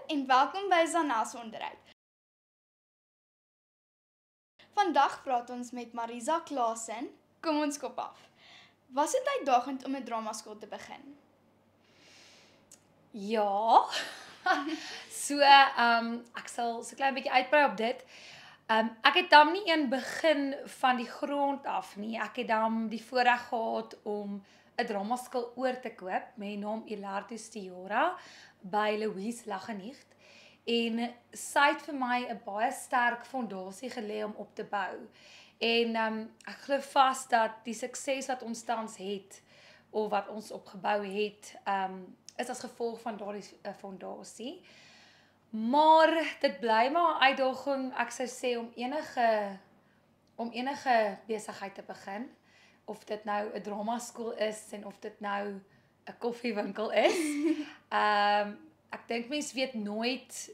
en welkom by Zanel se onderhoud. Vandag praat ons met Marisa Klaasen. Kom ons kop af. Was dit uitdagend om 'n dramaskool te begin? Ja. Ek sal so klein bietjie uitbrei op dit. Ek het dan nie een begin van die grond af nie. Ek het dan die voorreg gehad om 'n dramaskool oor te koop met die naam Ilartus Tiora by Louise Lagenicht. En sy het vir my 'n baie sterk fondasie gelê om op te bou. En ek glo vas dat die sukses wat ons tans het of wat ons opgebou het, is as gevolg van daardie fondasie. Maar dit bly maar 'n uitdaging, ek sou sê om enige besigheid te begin, of dit nou 'n dramaskool is en of dit nou 'n koffiewinkel is. Ek dink mense weet nooit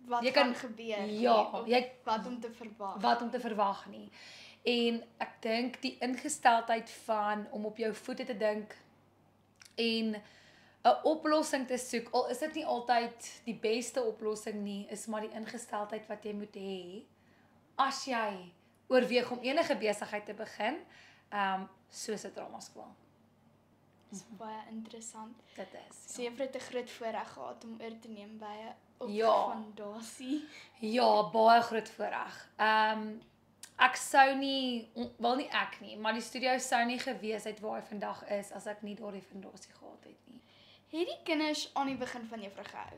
Wat kan gebeur? Ja, Wat om te verwag? Wat om te verwag nie. En ek dink die ingesteldheid van om op jou voete te dink en 'n oplossing te soek, al is dit nie altyd die beste oplossing nie, is maar die ingesteldheid wat jy moet hê as jy oorweeg om enige besigheid te begin, soos 'n dramaskool. Dit is baie interessant. Dit is. So jy het 'n groot voorreg gehad om oor te neem by 'n fondasie. Ja, baie groot voorreg. Ek sou nie, wel nie ek nie, maar die studio sou nie gewees het waar hy vandag is as ek nie daardie fondasie gehad het nie. Het die kinders aan die begin van juffrou gehou?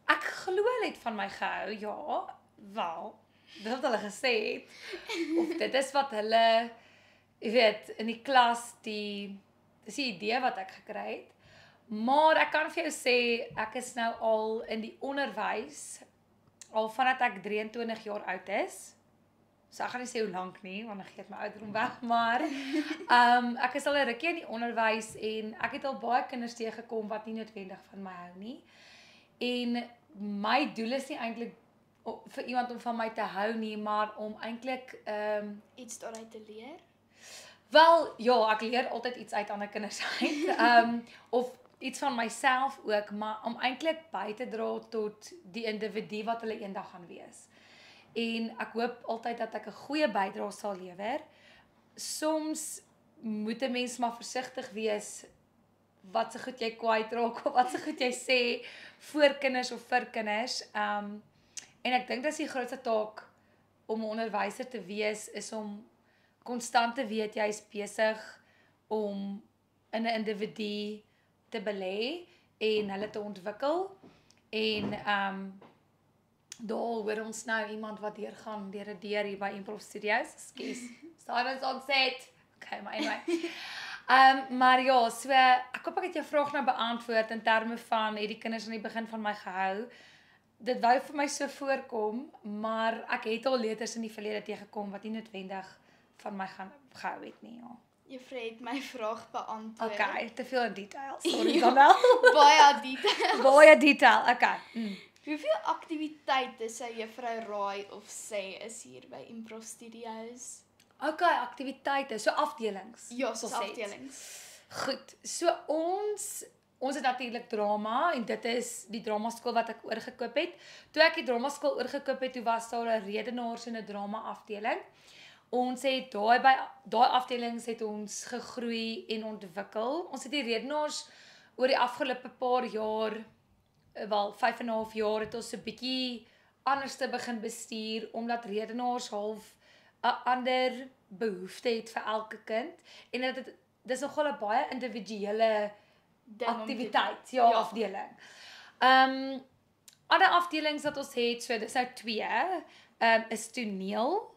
Ek glo hulle het van my gehou, ja. Wel, dit wat hulle gesê het. Of dit is wat hulle, jy weet, in die klas dis die idee wat ek gekry het. Maar ek kan vir jou sê, ek is nou al in die onderwys al vandat ek 23 jaar oud is. So ek gaan nie sê hoe lank nie, want dan gee ek my ouderdom weg, maar ek is al 'n rukkie in die onderwys en ek het al baie kinders teëgekom wat nie noodwendig van my hou nie. En my doel is nie eintlik vir iemand om van my te hou nie, maar om eintlik Iets daaruit te leer? Wel, ja, ek leer altyd iets uit ander kinders uit. Of iets van myself ook, maar om eintlik by te dra tot die individu wat hulle eendag gaan wees. En ek hoop altyd dat ek 'n goeie bydrae sal lewer. Soms moet 'n mens maar versigtig wees wat se goed jy kwytraak of wat se goed jy sê voor kinders of vir kinders. En ek dink dis die grootste taak om 'n onderwyser te wees, is om konstant te weet jy is besig om in 'n individu te belê en hulle te ontwikkel. En daar hoor ons nou iemand wat deurgaan deur 'n deur hier by Improv Studios. Skus. Silence on set. Okay, maar anyway. Maar ja, so ek hoop ek het jou vraag nou beantwoord in terme van het die kinders aan die begin van my gehou. Dit wou vir my so voorkom, maar ek het al leerders in die verlede teëgekom wat nie noodwendig van my gehou het nie, ja. Juffrou het my vraag beantwoord. Okay, te veel in detail. Sorry Zanel. Baie detail. Baie detail. Okay. Hoeveel aktiwiteite sou juffrou raai of sê is hier by Improv Studios? Okay, aktiwiteite, so afdelings. Ja, so afdelings. Goed. So ons het natuurlik drama en dit is die dramaskool wat ek oorgekoop het. Toe ek die dramaskool oorgekoop het, toe was daar 'n redenaars en 'n drama afdeling. Ons het daai afdelings het ons gegroei en ontwikkel. Ons het die redenaars oor die afgelope paar jaar, wel 5,5 jaar, het ons 'n bietjie anders te begin bestuur, omdat redenaars half 'n ander behoefte het vir elke kind. En dis nogal 'n baie individuele aktiwiteit, ja, afdeling. Ander afdelings wat ons het, so dis nou 2, is toneel.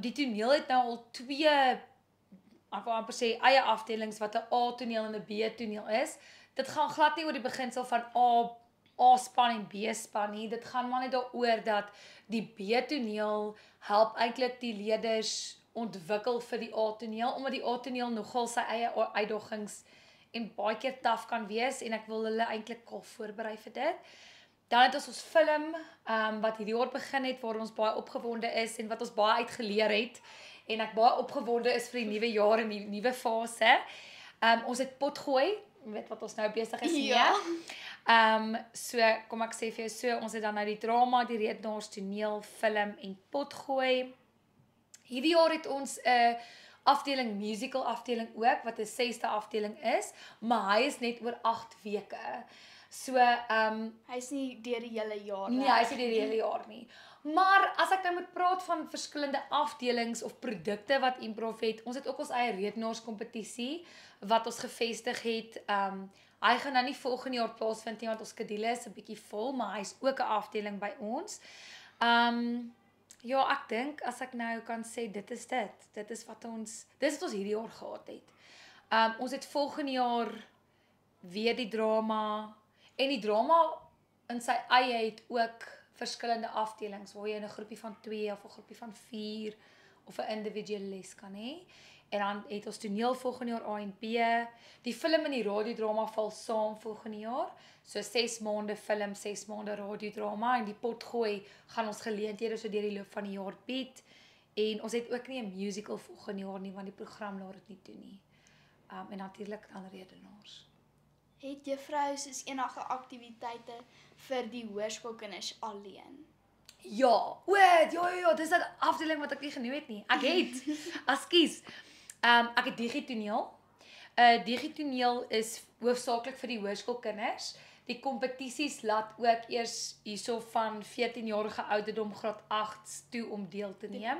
Die toneel het nou al 2, ek wil amper sê, eie afdelings wat 'n A-toneel en 'n B-toneel is. Dit gaan glad nie oor die beginsel van A-span en B-span nie. Dit gaan maar net daaroor dat die B-toneel help eintlik die leerders ontwikkel vir die A-toneel, omdat die A-toneel nogal sy eie uitdagings en baie keer taaf kan wees, en ek wil hulle eintlik al voorberei vir dit. Dan het ons film, wat hierdie jaar begin het, waar ons baie opgewonde is, en wat ons baie uitgeleer het, en ek baie opgewonde is vir die nuwe jaar en die nuwe fase. Ons het potgooi, weet wat ons nou besig is Ja. mee. So kom ek sê vir jou so, ons het dan nou die drama, die redenaars, toneel, film en potgooi. Hierdie jaar het ons 'n afdeling musical afdeling ook wat 'n 6de afdeling is, maar hy is net oor 8 weke. So Hy's nie deur die hele jaar nee, hy is nie die hele jaar nie. Maar as ek nou moet praat van verskillende afdelings of produkte wat Improv het, ons het ook ons eie redenaarskompetisie wat ons gevestig het. Hy gaan nou nie volgende jaar plaasvind nie want ons skedule is 'n bietjie vol, maar hy's ook 'n afdeling by ons. Ja, ek dink as ek nou kan sê dit is dit. Dit is wat ons hierdie jaar gehad het. Ons het volgende jaar weer die drama en die drama in sy eie het ook verskillende afdelings waar jy in 'n groepie van 2 of 'n groepie van 4 of 'n individuele les kan hê. En dan het ons toneel volgende jaar A en B. Die film en die radiodrama val saam volgende jaar. So 6 maande film, 6 maande radiodrama en die potgooi gaan ons geleenthede so deur die loop van die jaar bied. En ons het ook nie 'n musical volgende jaar nie want die program laat dit nie toe nie. En natuurlik dan redenaars. Het juffrou soos enige aktiwiteite vir die hoërskoolkinders alleen? Ja, dis 'n afdeling wat ek nie genoem het nie. Ek het, ekskuus. Ek het digitoneel. Digitoneel is hoofsaaklik vir die hoërskoolkinders. Die kompetisies laat ook eers hierso van 14-jarige ouderdom graad 8 toe om deel te neem.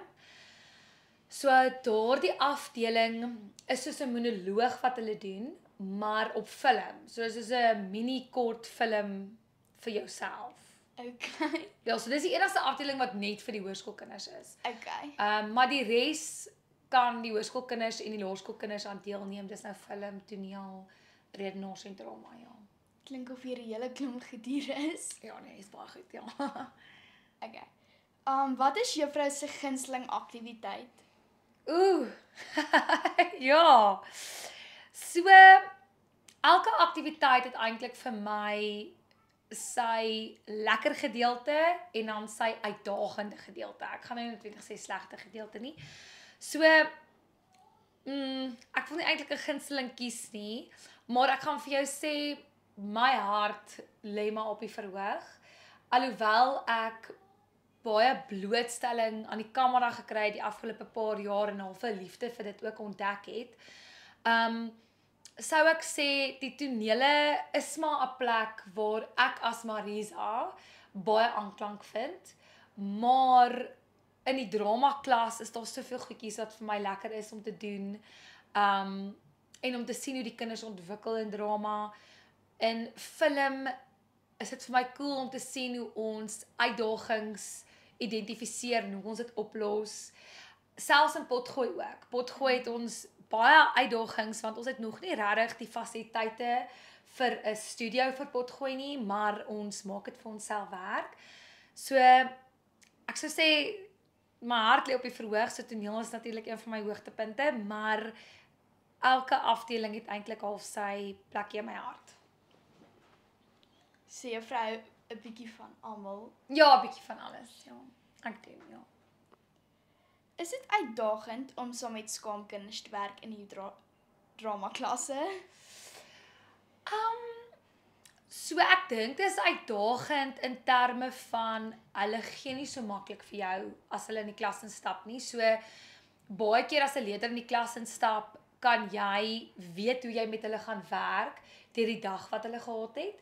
So daardie afdeling is soos 'n monoloog wat hulle doen, maar op film. So soos 'n mini kort film vir jouself. Okay. Ja, so dis die enigste afdeling wat net vir die hoërskoolkinders is. Okay. Maar die res kan die hoërskoolkinders en die laerskoolkinders aan deelneem. Dis nou film, toneel, redenaars en drama, ja. Klink of hier 'n hele klomp gediere is. Ja, nee, is baie goed, ja. Okay. Wat is juffrou se gunsteling aktiwiteit? Ja. So elke aktiwiteit het eintlik vir my sy lekker gedeelte en dan sy uitdagende gedeelte. Ek gaan nou nie noodwendig sê slegte gedeelte nie. So ek wil nie eintlik 'n gunsteling kies nie, maar ek gaan vir jou sê my hart lê maar op die verhoog. Alhoewel ek baie blootstelling aan die kamera gekry het die afgelope paar jaar en half 'n liefde vir dit ook ontdek het. Sou ek sê die tonele is maar 'n plek waar ek as Marisa baie aanklank vind, maar in die drama klas is daar soveel goedjies wat vir my lekker is om te doen. En om te sien hoe die kinders ontwikkel in drama. In film is dit vir my cool om te sien hoe ons uitdagings identifiseer en hoe ons dit oplos. Selfs in potgooi ook. Potgooi het ons baie uitdagings want ons het nog nie regtig die fasiliteite vir 'n studio vir potgooi nie, maar ons maak dit vir onsself werk. So ek sou sê my hart lê op die verhoog, so toneel is natuurlik een van my hoogtepunte, maar elke afdeling het eintlik half sy plekjie in my hart. Sê juffrou 'n bietjie van almal. Ja, 'n bietjie van alles, ja. Ek doen, ja. Is dit uitdagend om saam met skaamkinders te werk in die drama klasse? So ek dink dit is uitdagend in terme van hulle gee nie so maklik vir jou as hulle in die klas instap nie. So baie keer as 'n leerder in die klas instap, kan jy weet hoe jy met hulle gaan werk deur die dag wat hulle gehad het.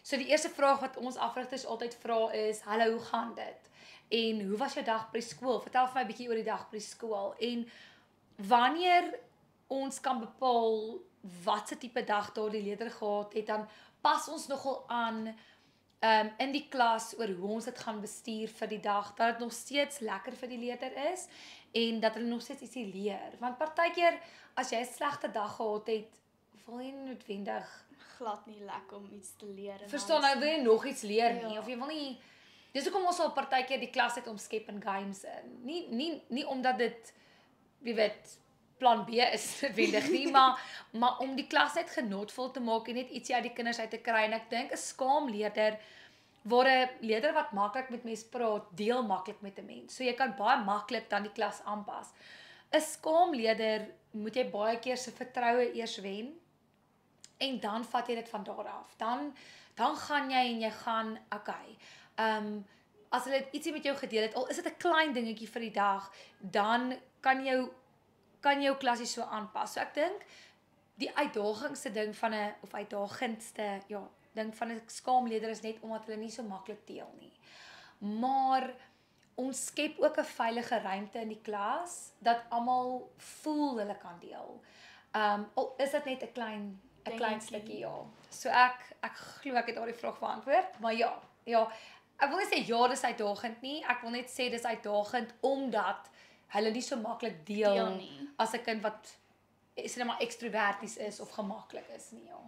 So die eerste vraag wat ons afrigters altyd vra is: "Hallo, hoe gaan dit? En hoe was jou dag by skool? Vertel vir my 'n bietjie oor die dag by skool." En wanneer ons kan bepaal wat se tipe dag daardie leerder gehad het, dan pas ons nogal aan in die klas oor hoe ons dit gaan bestuur vir die dag, dat dit nog steeds lekker vir die leerder is en dat hulle nog steeds ietsie leer. Want partykeer as jy 'n slegte dag gehad het, wil jy nie noodwendig Glad nie lekker om iets te leer. verstaan, nou wil jy nog iets leer nie, Ja. of jy wil nie. Dis hoekom ons al partykeer die klas het omskep in games in. Nie omdat dit, jy weet, plan B is noodwendig nie, maar om die klas net genotvol te maak en net ietsie uit die kinders uit te kry. En ek dink 'n skaamleerder, waar 'n leerder wat maklik met mense praat, deel maklik met 'n mens. So jy kan baie maklik dan die klas aanpas. 'n Skaamleerder moet jy baie keer se vertroue eers wen. En dan vat jy dit van daar af. Dan gaan jy en jy gaan, okay. As hulle ietsie met jou gedeel het, al is dit 'n klein dingetjie vir die dag, dan kan jou klasie so aanpas. So ek dink die uitdagingste ding van 'n of uitdagendste, ding van 'n skaamleier is net omdat hulle nie so maklik deel nie. Maar ons skep ook 'n veilige ruimte in die klas dat almal voel hulle kan deel. Al is dit net 'n klein stukkie, ja. So ek glo ek het daardie vraag beantwoord, maar ja. Ek wil nie sê ja, dis uitdagend nie. Ek wil net sê dis uitdagend omdat hulle nie so maklik deel nie. As 'n kind wat sê net maar ekstroverties is of gemaklik is nie, ja.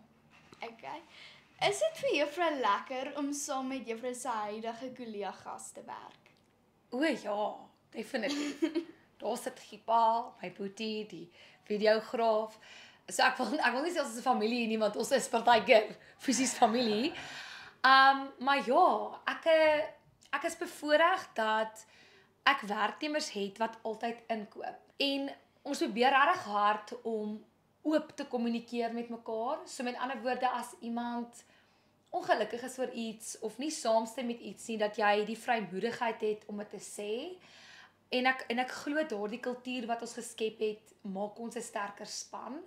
Okay. Is dit vir juffrou lekker om saam met juffrou se huidige kollegas te werk? O ja, definitief. Daar sit Gipa, my boetie, die videograaf. So ek wil nie sê ons is 'n familie nie, want ons is partykeer fisies familie. Maar ja, ek is bevoorreg dat ek werknemers het wat altyd inkoop. En ons probeer regtig hard om oop te kommunikeer met mekaar. So met ander woorde, as iemand ongelukkig is oor iets of nie saamstem met iets nie, dat jy die vrymoedigheid het om dit te sê. En ek glo daardie kultuur wat ons geskep het, maak ons 'n sterker span.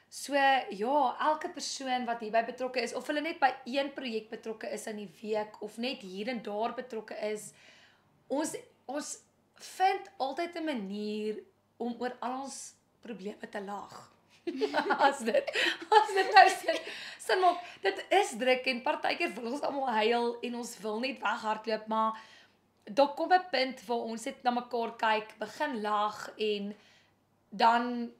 So ja, elke persoon wat hierby betrokke is, of hulle net by een projek betrokke is in die week, of net hier en daar betrokke is, ons vind altyd 'n manier om oor al ons probleme te lag. as dit nou sin maak, dit is druk en partykeer wil ons almal huil en ons wil net weghardloop, maar daar kom 'n punt waar ons net na mekaar kyk, begin lag en dan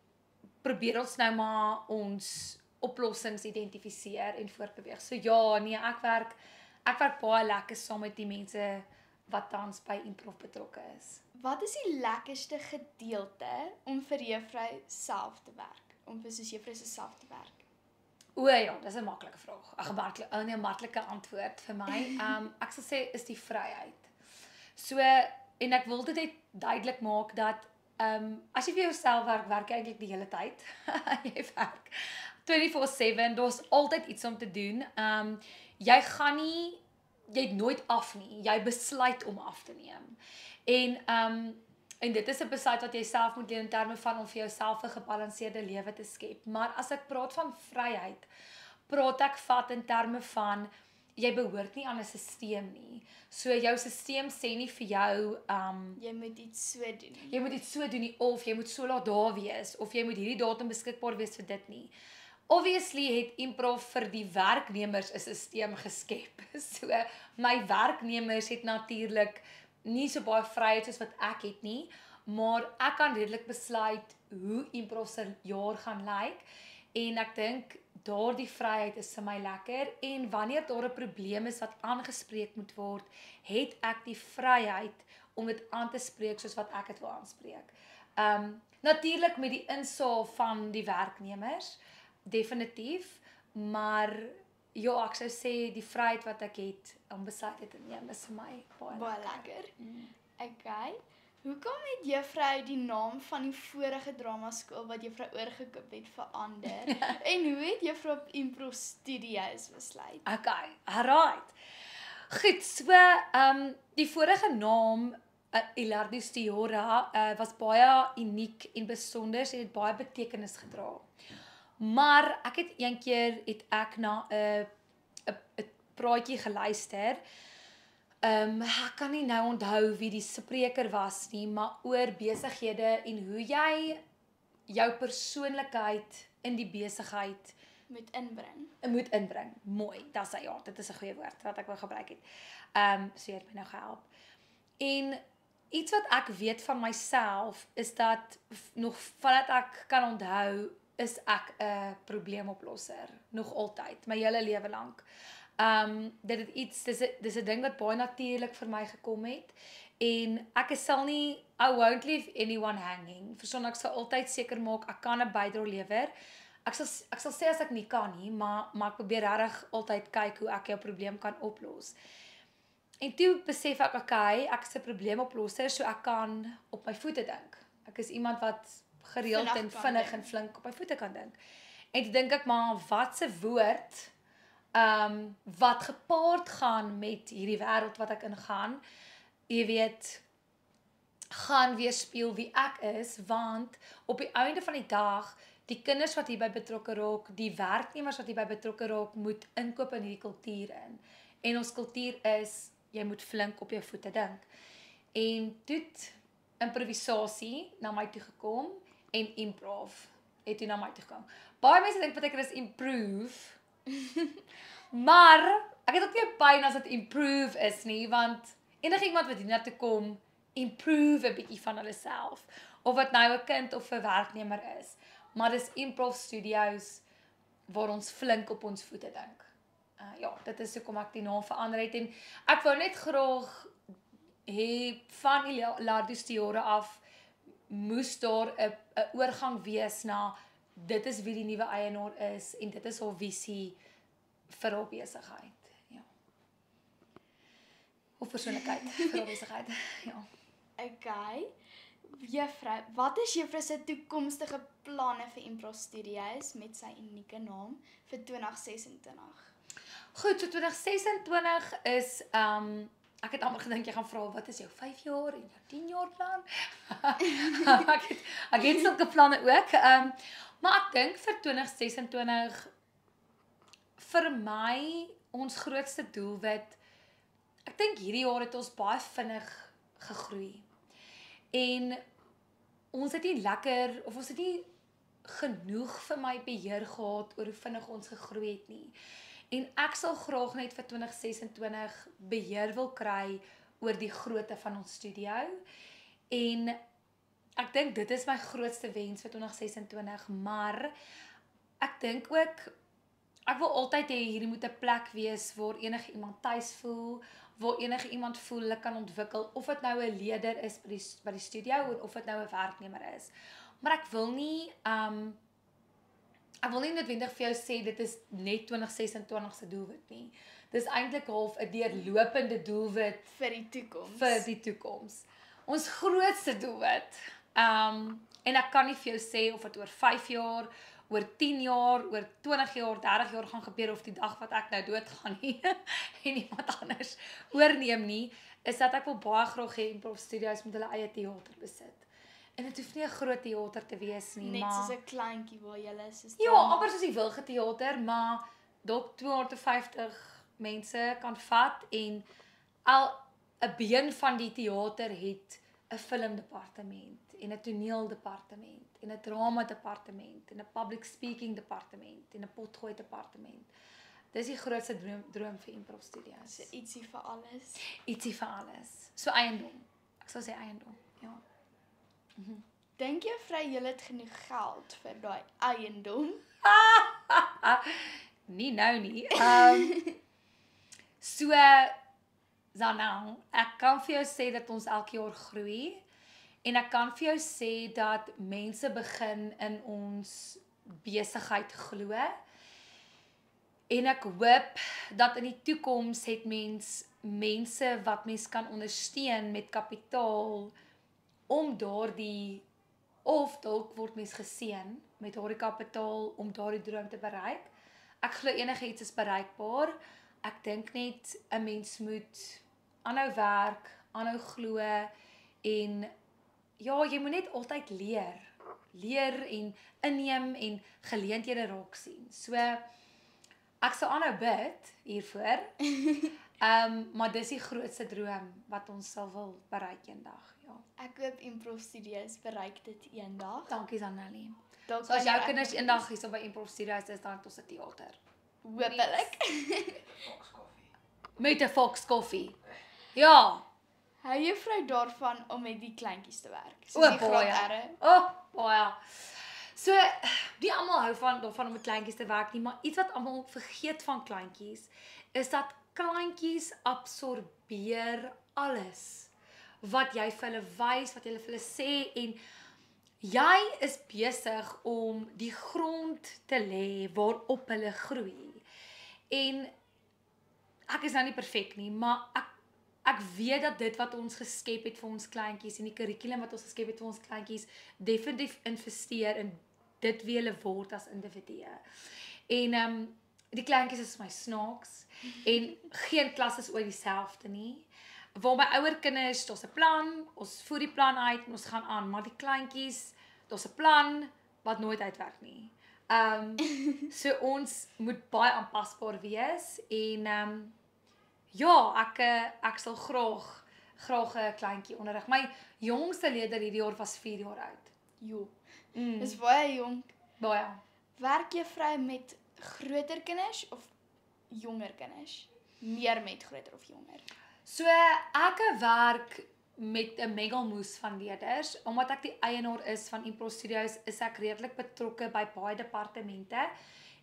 probeer ons nou maar ons oplossings identifiseer en voortbeweeg. So ja, nee, ek werk baie lekker saam met die mense wat tans by Improv betrokke is. Wat is die lekkerste gedeelte om vir juffrou self te werk? Om vir soos juffrou se self te werk? O ja, dis 'n maklike vraag. 'n maklike antwoord vir my. Ek sal sê is die vryheid. So, en ek wil dit net duidelik maak dat as jy vir jouself werk, werk jy eintlik die hele tyd. Jy werk 24/7, daar's altyd iets om te doen. Jy het nooit af nie. Jy besluit om af te neem. En dit is 'n besluit wat jy self moet neem in terme van om vir jouself 'n gebalanseerde lewe te skep. Maar as ek praat van vryheid, praat ek vat in terme van jy behoort nie aan 'n stelsel nie. So jou stelsel sê nie vir jou jy moet iets so doen. Jy moet iets so doen nie, of jy moet so laat daar wees, of jy moet hierdie datum beskikbaar wees vir dit nie. Obviously het Improv vir die werknemers 'n stelsel geskep. So my werknemers het natuurlik nie so baie vryheid soos wat ek het nie, maar ek kan redelik besluit hoe Improv se jaar gaan lyk. En ek dink daardie vryheid is vir my lekker, en wanneer daar 'n probleem is wat aangespreek moet word, het ek die vryheid om dit aan te spreek soos wat ek dit wil aanspreek. Natuurlik met die insaag van die werknemers, definitief, maar ja, ek sou sê die vryheid wat ek het om besluite te neem is vir my baie lekker. Okay. Hoekom het juffrou die naam van die vorige dramaskool wat juffrou oorgekoop het verander? En hoe het juffrou op Improv Studios besluit? Okay, alright. Goed, so die vorige naam Ilardus Tiora was baie uniek en besonder en het baie betekenis gedra. Maar ek het een keer na 'n praatjie geluister. Ek kan nie nou onthou wie die spreker was nie, maar oor besighede en hoe jy jou persoonlikheid in die besigheid moet inbring. Mooi, dit is 'n goeie woord wat ek wou gebruik het. So jy het my nou gehelp. En iets wat ek weet van myself is dat nog vandat ek kan onthou, is ek 'n probleemoplosser, nog altyd, my hele lewe lank. Dis 'n ding wat baie natuurlik vir my gekom het, en I won't leave anyone hanging. Verstaan, ek sal altyd seker maak ek kan 'n bydrae lewer. Ek sal sê as ek nie kan nie, maar ek probeer regtig altyd kyk hoe ek jou probleem kan oplos. En toe besef ek, ek is 'n probleemoplosser, so ek kan op my voete dink. Ek is iemand wat gereeld en vinnig en flink op my voete kan dink. En toe dink ek maar wat se woord wat gepaard gaan met hierdie wêreld wat ek ingaan, jy weet, gaan weerspieël wie ek is, want op die einde van die dag, die kinders wat hierby betrokke raak, die werknemers wat hierby betrokke raak, moet inkoop in hierdie kultuur in. En ons kultuur is, jy moet flink op jou voete dink. En toe het improvisasie na my toe gekom en improv het toe na my toe gekom. Baie mense dink baie keer is improve, maar ek het ook nie pyn as dit improve is nie, want enigiemand wat hier na toe kom, improve 'n bietjie van hulle self, of wat nou 'n kind of 'n werknemer is. Maar dis improv studios waar ons flink op ons voete dink. Ja, dit is hoekom ek die naam verander het en ek wou net graag hê van die Lardus jare af moes daar 'n oorgang wees na dit is wie die nuwe eienaar is en dit is haar visie vir haar besigheid. Ja. Of persoonlikheid vir haar besigheid. Ja. Okay. Juffrou, wat is juffrou se toekomstige planne vir Improv Studios met sy unieke naam vir 2026? Goed, so 2026 is ek het amper gedink jy gaan vra wat is jou 5 jaar en jou 10 jaar plan? ek het sulke planne ook. Maar ek dink vir 2026 vir my ons grootste doelwit, ek dink hierdie jaar het ons baie vinnig gegroei. En ons het nie lekker of ons het nie genoeg vir my beheer gehad oor hoe vinnig ons gegroei het nie. En ek sal graag net vir 2026 beheer wil kry oor die grootte van ons studio. En ek dink dit is my grootste wens vir 2026, maar ek dink ook ek wil altyd hê hierdie moet 'n plek wees waar enige iemand tuis voel, waar enige iemand voel hulle kan ontwikkel, of dit nou 'n leier is by die studio of dit nou 'n werknemer is. Maar ek wil nie noodwendig vir jou sê dit is net 2026 se doelwit nie. Dis eintlik half 'n deurlopende doelwit vir die toekoms. Ons grootste doelwit. En ek kan nie vir jou sê of dit oor 5 jaar, oor 10 jaar, oor 20 jaar, 30 jaar gaan gebeur of die dag wat ek nou doodgaan nie en iemand anders oorneem nie, is dat ek wil baie graag hê Improv Studios met hulle eie teater besit. En dit hoef nie 'n groot teater te wees nie, net maar soos 'n kleintjie waar jy is. Ja, amper soos die Wilge teater, maar dalk 250 mense kan vat en al 'n been van die teater het 'n filmdepartement en 'n toneeldepartement en 'n drama departement en 'n public speaking departement en 'n potgooi departement. Dis die grootste droom vir Improv Studios. So ietsie vir alles. Ietsie vir alles. So eiendom. Ek sal sê eiendom. Ja. Dink jy vry jy het genoeg geld vir daai eiendom? Nie nou nie. So Zanel, ek kan vir jou sê dat ons elke jaar groei en ek kan vir jou sê dat mense begin in ons besigheid glo. En ek hoop dat in die toekoms het mense wat mens kan ondersteun met kapitaal om daardie of dalk word mens geseën met daardie kapitaal om daardie droom te bereik. Ek glo enigiets is bereikbaar. Ek dink net 'n mens moet aanhou werk, aanhou glo en ja, jy moet net altyd leer en inneem en geleenthede raak sien. So ek sal aanhou bid hiervoor. Maar dis die grootste droom wat ons sal wil bereik eendag, ja. Ek hoop Improv Studios bereik dit eendag. Dankie Zanelli. Dalk So as jou wanneer ek kinders eendag hier so by Improv Studios is, dan het ons 'n teater. Hoopelik. Met 'n Fox koffie. Ja. Hou juffrou daarvan om met die kleintjies te werk? O, Soos die baie. groot erre. Baie. So, die almal hou daarvan om met kleintjies te werk nie, maar iets wat almal vergeet van kleintjies, is dat kleintjies absorbeer alles wat jy vir hulle wys, wat jy vir hulle sê en jy is besig om die grond te lê waarop hulle groei. En ek is nou nie perfek nie, maar ek weet dat dit wat ons geskep het vir ons kleintjies en die kurrikulum wat ons geskep het vir ons kleintjies definitief investeer in dit wie hulle word as individue. En die kleintjies is my snaaks en geen klas is ooit dieselfde nie. Waar my ouer kinders, daar's 'n plan, ons voer die plan uit en ons gaan aan, maar die kleintjies, daar's 'n plan wat nooit uitwerk nie. So ons moet baie aanpasbaar wees en ja, ek sal graag 'n kleintjie onderrig. My jongste leerder hierdie jaar was 4 jaar oud. Jo. Dis baie jonk. Baie. Werk juffrou met groter kinders of jonger kinders? Meer met groter of jonger? So ek werk met 'n mengelmoes van leerders, omdat ek die eienaar is van Impro Studios, is ek redelik betrokke by baie departemente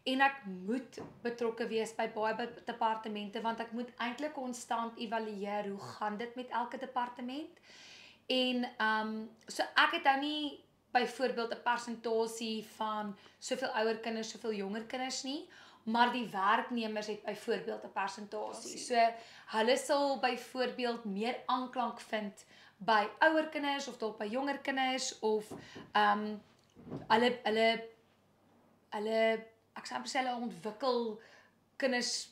en ek moet betrokke wees by baie departemente want ek moet eintlik konstant evalueer hoe gaan dit met elke departement. En so ek het nou nie byvoorbeeld 'n persentasie van soveel ouer kinders, soveel jonger kinders nie, maar die werknemers het byvoorbeeld 'n persentasie. So hulle sal byvoorbeeld meer aanklank vind by ouer kinders of dalk by jonger kinders of hulle ek sou amper sê hulle ontwikkel kinders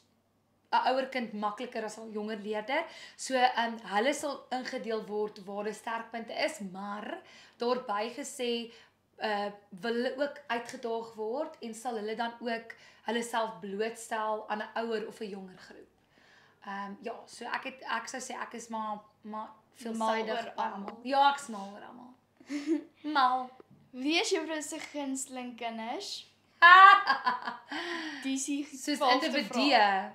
'n ouer kind makliker as 'n jonger leerder. So hulle sal ingedeel word waar hulle sterkpunte is, maar daarby gesê wil hulle ook uitgedaag word en sal hulle dan ook hulle self blootstel aan 'n ouer of 'n jonger groep. Ja, so ek sou sê ek is maar veelsidig oor almal. Ja, ek smal oor almal. Mal. Wie is juffrou se gunsteling kinders? Dis die Soos 12de individue. vraag.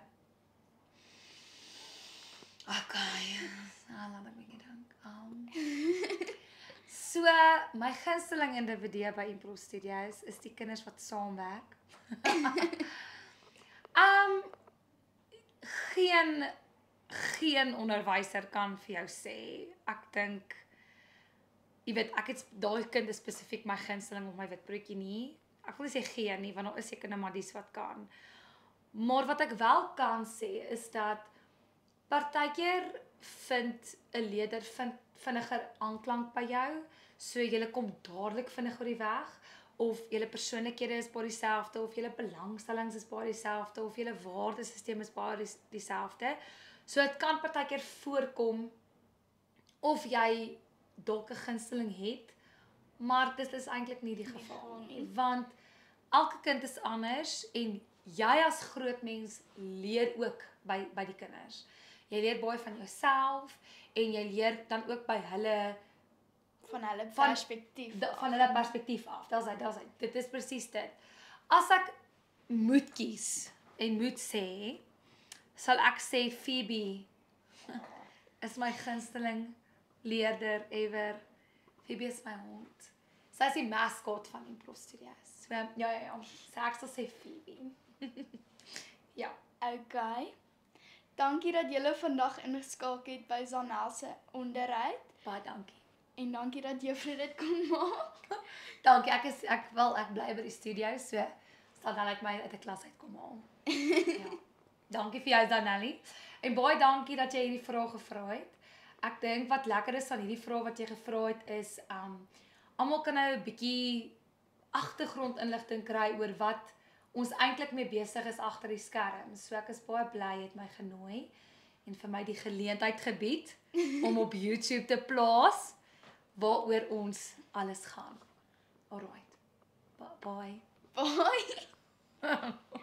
Okay. Laat ek bietjie dink. So my gunsteling individue by Impro Studios is die kinders wat saamwerk. Geen onderwyser kan vir jou sê. Ek dink jy weet, ek het daai kind is spesifiek my gunsteling of my witbroodjie nie. Ek wil nie sê geen nie, want daar is seker nou maar dies wat kan. Maar wat ek wel kan sê is dat partykeer vind 'n leerder vinniger aanklank by jou, so jy kom dadelik vinnig oor die weg, of julle persoonlikhede is baie dieselfde, of julle belangstellings is baie dieselfde, of julle waardesisteem is baie dieselfde. So dit kan partykeer voorkom of jy dalk 'n gunsteling het, maar dit is eintlik nie die geval nie, want elke kind is anders en jy as groot mens leer ook by die kinders. Jy leer baie van jouself en jy leer dan ook by hulle van hulle perspektief. Van hulle perspektief af. Dis hy. Dit is presies dit. As ek moet kies en moet sê, sal ek sê Phoebe is my gunsteling leerder ever. Phoebe is my hond. Sy is die mascot van Impro Studios. So ja. So ek sal sê Phoebe. Ja. Okay. Dankie dat julle vandag ingeskakel het by Zanel se onderhoud. Baie dankie. En dankie dat juffrou dit kon maak. Dankie. Ek bly by die studio, so sal dan uit my uit 'n klas uitkom haal. Ja. Dankie vir jou Danelli. En baie dankie dat jy hierdie vraag gevra het. Ek dink wat lekker is aan hierdie vraag wat jy gevra het is almal kan nou 'n bietjie agtergrondinligting kry oor wat ons eintlik mee besig is agter die skerm. So ek is baie bly jy het my genooi en vir my die geleentheid gebied om op YouTube te plaas waaroor ons alles gaan. Alright. Bye. Bye.